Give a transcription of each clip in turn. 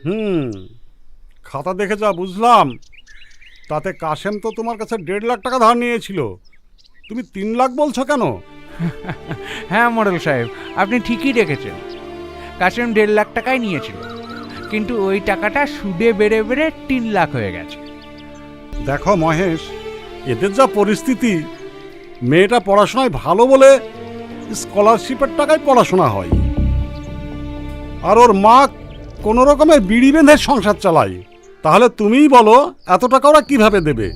হুম, খাতা দেখে যা বুঝলাম তাতে কাশেম তো তোমার কাছে 1.5 লাখ টাকা ধার নিয়েছিল। তুমি 3 লাখ বলছো কেন? হ্যাঁ মোড়ল সাহেব, আপনি ঠিকই দেখেছেন। কাশেম 1.5 লাখ টাকাই নিয়েছিল, কিন্তু ওই টাকাটা সুদে বেড়ে বেড়ে 3 লাখ হয়ে গেছে। দেখো মহেশ, এদের যা পরিস্থিতি, মেয়েটা পড়াশোনায় ভালো বলে স্কলারশিপের টাকায় পড়াশোনা হয়, আর ওর মা কোনো রকমে বিড়ি বেঁধে সংসার চালায়। তাহলে তুমিই বলো এত টাকা ওরা কিভাবে দেবে?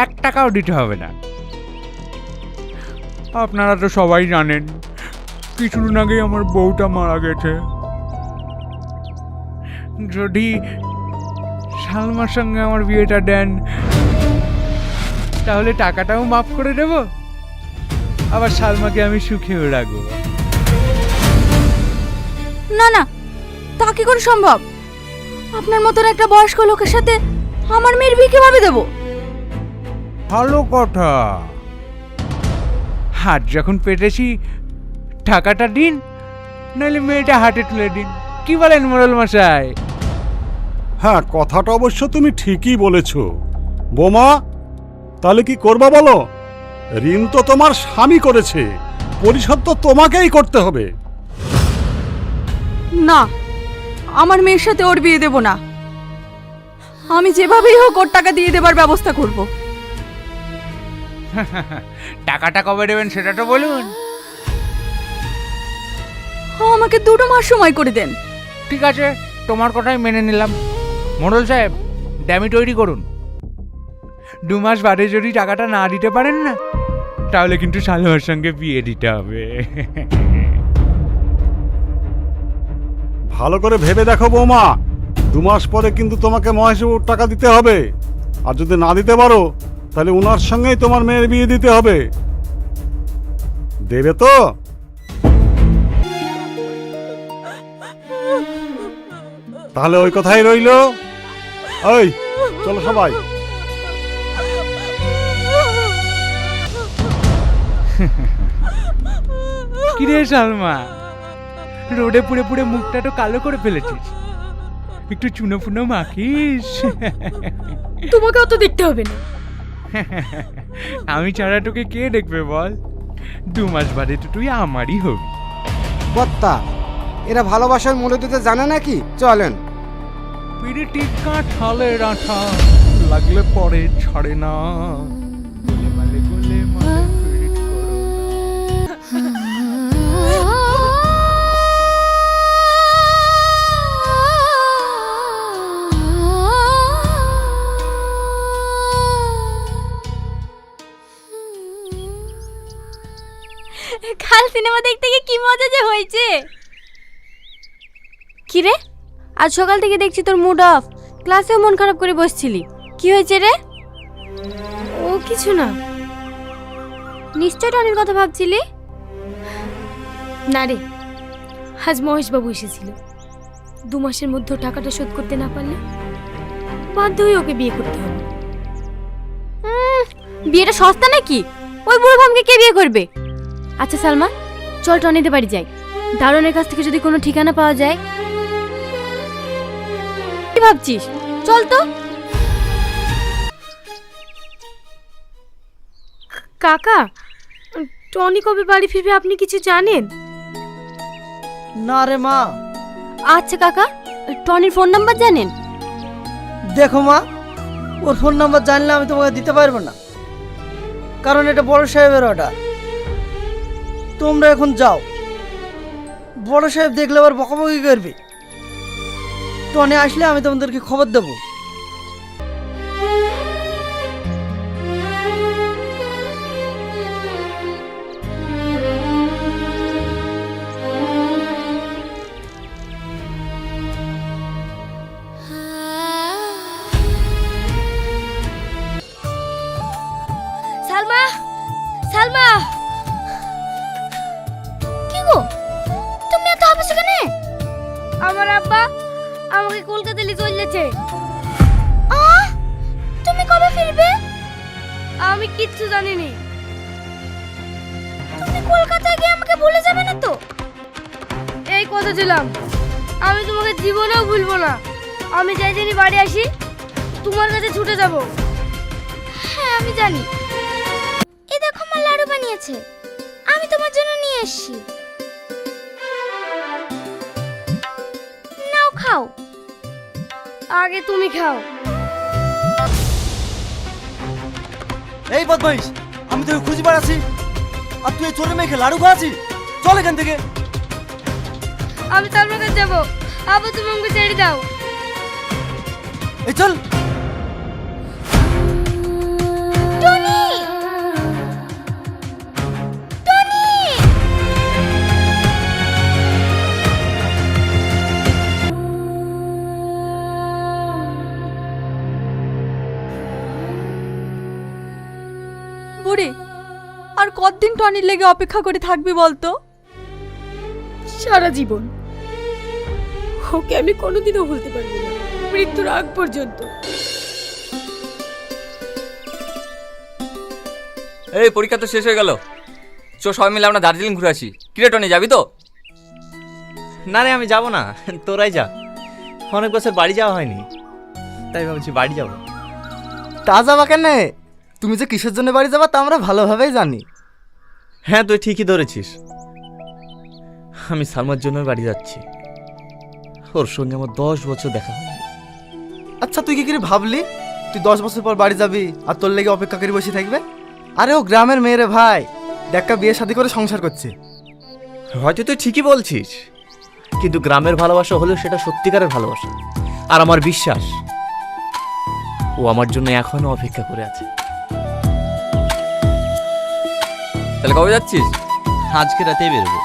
1 টাকাও দিতে হবে না। আপনারা তো সবাই জানেন কিছুদিন আগেই আমার বউটা মারা গেছে। যদি সালমার সঙ্গে আমার বিয়েটা দেন তাহলে টাকাটাও মাফ করে দেব, আবার সালমাকে আমি সুখেও রাখবো। না না, তা কি করে সম্ভব? আপনার মতন একটা বয়স্ক লোকের সাথে আমার মেয়ের বিয়ে কিভাবে দেব? ভালো কথা, হাত যখন পেটেছি টাকাটা দিন, নাহলে মেয়েটা হাতে তুলে দিন। কি বলেন মোড়ল মশাই? হ্যাঁ, কথাটা অবশ্য তুমি ঠিকই বলেছ। বোমা, তাহলে কি করবা বলো? ঋণ তো তোমার স্বামী করেছে, পরিশোধ তো তোমাকেই করতে হবে। না, আমার মেয়ের সাথে ওর বিয়ে দেব না। আমি যেভাবেই হোক ওর টাকা দিয়ে দেবার ব্যবস্থা করব। টাকাটা কবে দেবেন সেটা তো বলুন। আমাকে 2 মাস সময় করে দেন। ঠিক আছে, তোমার কথাই মেনে নিলাম। মোড়ল সাহেব, ড্যামি তৈরি করুন। 2 মাস বাদে যদি টাকাটা না দিতে পারেন না, তাহলে কিন্তু সালমার সঙ্গে বিয়ে দিতে হবে। ভালো করে ভেবে দেখো বৌমা, 2 মাস পরে কিন্তু তোমাকে মহেশবাবুর টাকা দিতে হবে। আর যদি না দিতে পারো তাহলে ওনার সঙ্গেই তোমার মেয়ের বিয়ে দিতে হবে। দেবে তো? তাহলে ওই কথাই রইলো। ওই চলো সবাই। কিরে সালমা, রোডে পুড়ে পুড়ে মুখটা তো কালো করে ফেলেছিস, একটু চুনো ফুনো মাখিস। তোমাকে অত দেখতে হবে না। আমি ছাড়া তোকে কে দেখবে বল? 2 মাস বাদে তো তুই আমারই হবি। কর্তা, এরা ভালোবাসার মূল্য দিতে জানে নাকি? চলেন। পিড়িটি কাঁঠালের আঠা, লাগলে পরে ছাড়ে না। গোলেমালে গোলেমালে পিড়িত করো না। কাল সিনেমা দেখতে গিয়ে কি মজা যে হয়েছে। কি রে, আজ সকাল থেকে দেখছি তোর মুড অফ, ক্লাসেও মন খারাপ করে বসছিলি। কি হয়েছে রে? ও কিছু না। নিশ্চয় টনির কথা ভাবছিলি। না রে, আজ মহেশবাবু এসেছিল। 2 মাসের মধ্যে টাকাটা শোধ করতে না পারলে বাধ্য হয়ে ওকে বিয়ে করতে হবে। বিয়েটা সস্তা নাকি? ওই বুড়ো ভামকে কে বিয়ে করবে? আচ্ছা সালমা, চল টনিদের বাড়ি যাই। দারোয়ানের কাছ থেকে যদি কোনো ঠিকানা পাওয়া যায়। কি ভাবছিস? চল তো। কাকা, টনি কবে বাড়ি ফিরবে আপনি কিছু জানেন? না রে মা। আচ্ছা কাকা, টনির ফোন নাম্বার জানেন? দেখো মা, ওর ফোন নাম্বার জানলে আমি তোমাকে দিতে পারবো না, কারণ এটা বড় সাহেবের অর্ডার। তোমরা এখন যাও, বড় সাহেব দেখলে আবার বকাবকি করবে। টনি আসলে আমি তোমাদেরকে খবর দেবো। সালমা, সালমা, কি গো তুমি এত হাসছো কেন? আমার আব্বা আমাকে কলকাতা নিয়ে চলেছে। তুমি কবে ফিরবে? আমি কিচ্ছু জানি না। তুমি কলকাতায় গিয়ে আমাকে ভুলে যাবে না তো? এই কথা ছিলাম। আমি তোমাকে জীবনেও ভুলবো না। আমি যাই জানি বাড়ি আসি তোমার কাছে ছুটে যাব। হ্যাঁ আমি জানি। এই দেখো মা লাড়ু বানিয়েছে, আমি তোমার জন্য নিয়ে এসেছি। নাও খাও। আগে তুমি খাও। এই বদমাইশ, আমি তোকে খুঁজে বেড়াচ্ছি আর তুই চোরে মেখে লাড়ু খাওয়াছি। চল এখান থেকে। আমি সালমার কাছে যাবো। আবু তুমি আমাকে ছেড়ে দাও। এই চল। টনি, টনি, বুড়ি আর কতদিন টনির লেগে অপেক্ষা করে থাকবি বলতো? সারা জীবন। ওকে আমি কোনোদিনও ভুলতে পারবো না, মৃত্যুর আগ পর্যন্ত। এই পরীক্ষা তো শেষ হয়ে গেল, চো সবাই মিলে আমরা দার্জিলিং ঘুরে আসি। কিরে টনি, যাবি তো? না রে, আমি যাব না, তোরাই যা। অনেক বছর বাড়ি যাওয়া হয়নি, তাই ভাবছি বাড়ি যাব। তা যাবা কেন? তুমি যে কিসের জন্য বাড়ি যাবা তা আমরা ভালোভাবেই জানি। হ্যাঁ, তুই ঠিকই ধরেছিস। আমি সালমার জন্য বাড়ি যাচ্ছি। ওর সঙ্গে আমার 10 বছর দেখা হয়নি। আচ্ছা তুই কি করে ভাবলি তুই 10 বছর পর বাড়ি যাবি আর তোর লেগে অপেক্ষা করে বসে থাকবে? আরে ও গ্রামের মেয়েরে ভাই, দেখা বিয়ে শাদী করে সংসার করছে। হয়তো তুই ঠিকই বলছিস, কিন্তু গ্রামের ভালোবাসা হলেও সেটা সত্যিকারের ভালোবাসা। আর আমার বিশ্বাস ও আমার জন্য এখনো অপেক্ষা করে আছে। তাহলে কবে যাচ্ছিস? আজকে রাতেই বেরোবো।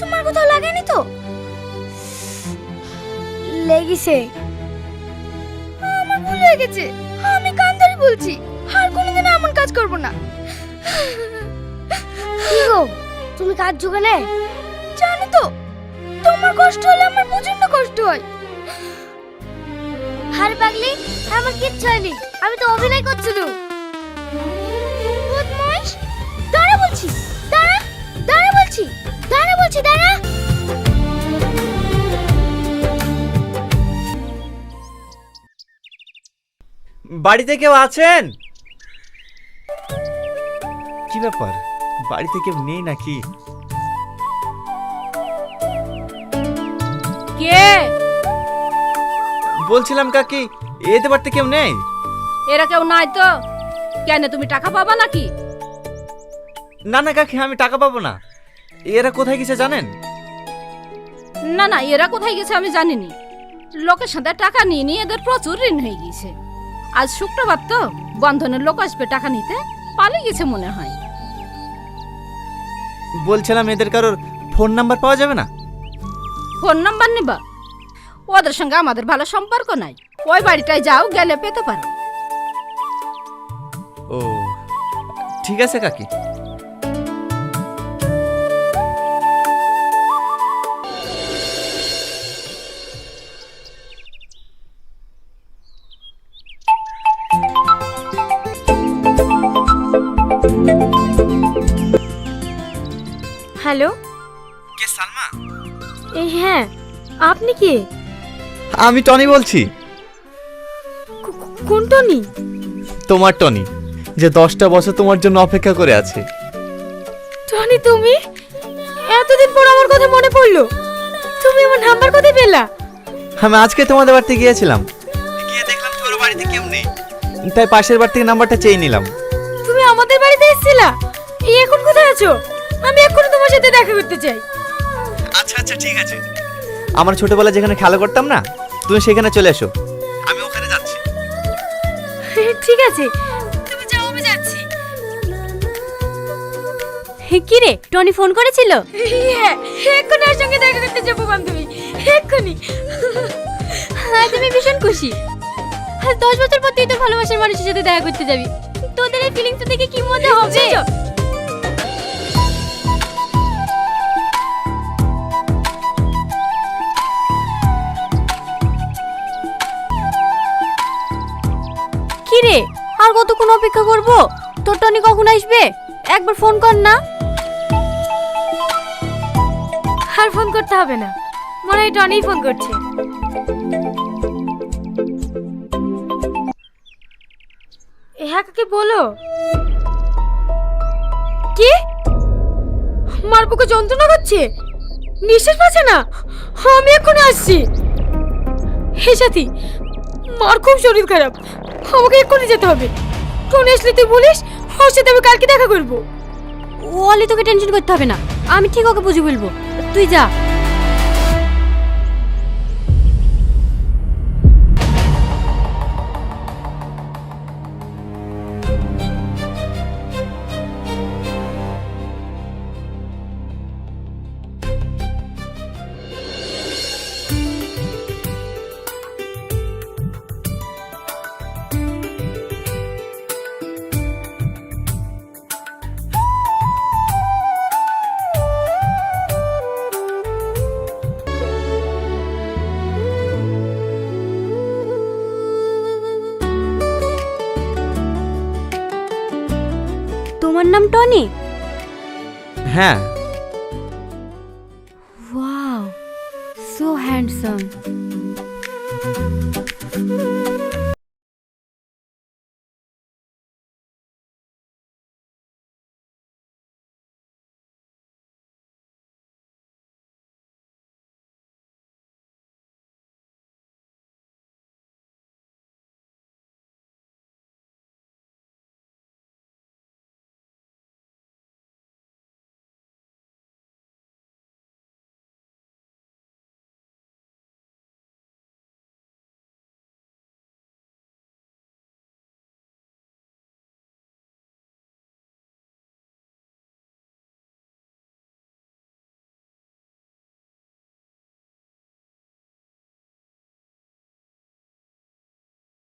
তোমার কোথাও লাগেনি তো? লেগেছে। আমার ভুল হয়ে গেছে। আমি কান ধরে বলছি, আর কোনোদিন এমন কাজ করব না। কি গো, তুমি কাজ জোগালে? জানো তো, তোমার কষ্ট হলে আমার প্রচন্ড কষ্ট হয়। হার পাগলি, আমার কিচ্ছু হয়নি, আমি তো অভিনয় করছিলাম। বদমাইশ, দাঁড়া বলছি, দাঁড়া, দাঁড়া বলছি, দাঁড়া বলছি, দাঁড়া। বাড়িতে কেউ আছেন? কি ব্যাপার, বাড়িতে কেউ নেই নাকি? কে? বলছিলাম কাকি, এতে বাড়িতে কেউ নেই? এরা কেউ নাই তো? কেন, তুমি টাকা পাবা নাকি? না না কাকি, আমি টাকা পাবো না। এরা কোথায় গেছে জানেন? না না, এরা কোথায় গেছে আমি জানিনি। লোকের সাথে টাকা নিয়ে নিয়ে এদের প্রচুর ঋণ হয়ে গেছে। আজ শুক্রবার তো, বন্ধনের লোক আসবে টাকা নিতে, পালিয়ে গেছে মনে হয়। বলছিলাম এদের কারোর ফোন নাম্বার পাওয়া যাবে না? ফোন নাম্বার নিবা? ওদের সঙ্গে আমাদের ভালো সম্পর্ক নাই। ওই বাড়িটায় যাও, গেলে পেতে পারো। ও ঠিক আছে কাকি। হ্যালো, কে সালমা? এই হ্যাঁ, আপনি কে? আমি টনি বলছি। কোন টনি? তোমার টনি, যে 10টা বছর তোমার জন্য অপেক্ষা করে আছে। টনি তুমি? এতদিন পর আমার কথা মনে পড়লো। তুমি আমার নাম্বার কোথায় পেলা? আমি আজকে তোমাদের বাড়িতে গিয়েছিলাম, গিয়ে দেখলাম তোর বাড়িতে কেউ নেই, তাই পাশের বাড়ি থেকে নাম্বারটা চেয়ে নিলাম। তুমি আমাদের বাড়িতে এসেছিলা? এই এখন কোথায় আছো? আমি এক্ষুনি তোমার সাথে দেখা করতে চাই। আচ্ছা আচ্ছা ঠিক আছে। আমার ছোটবেলায় যেখানে খেলা করতাম না, তুমি সেখানে চলে এসো, আমি ওখানে যাচ্ছি। ঠিক আছে, তুমি যাও, আমি যাচ্ছি। কি রে, টনি ফোন করেছিল? হ্যাঁ, এক্ষুনি ওর সঙ্গে দেখা করতে যাবো বান্ধবী, এক্ষুনি। আজ আমি ভীষণ খুশি। আজ 10 বছর পর তুই তোর ভালোবাসার মানুষের সাথে দেখা করতে যাবি। তোদের এই ফিলিংস দেখে কি মজা হবে। কতক্ষণ অপেক্ষা করব? তোর টনি কখন আসবে? একবার ফোন কর না। আর ফোন করতে হবে না, মনে হয় টনিই ফোন করছে। হ্যাঁ কাকে বলো। কি? মার বুকে যন্ত্রণা করছে, নিঃশ্বাস পাচ্ছে না। আমি এক্ষুনি আসছি। হে সাথী, মার খুব শরীর খারাপ, আমাকে এক্ষুনি যেতে হবে। টনি আসলে তুই বলিস, ওর সাথে আমি কালকে দেখা করবো। ওলি, তোকে টেনশন করতে হবে না, আমি ঠিক ওকে বুঝে বলবো। তুই যা। তোমার নাম টনি? হ্যাঁ, ওয়াও, সো হ্যান্ডসাম।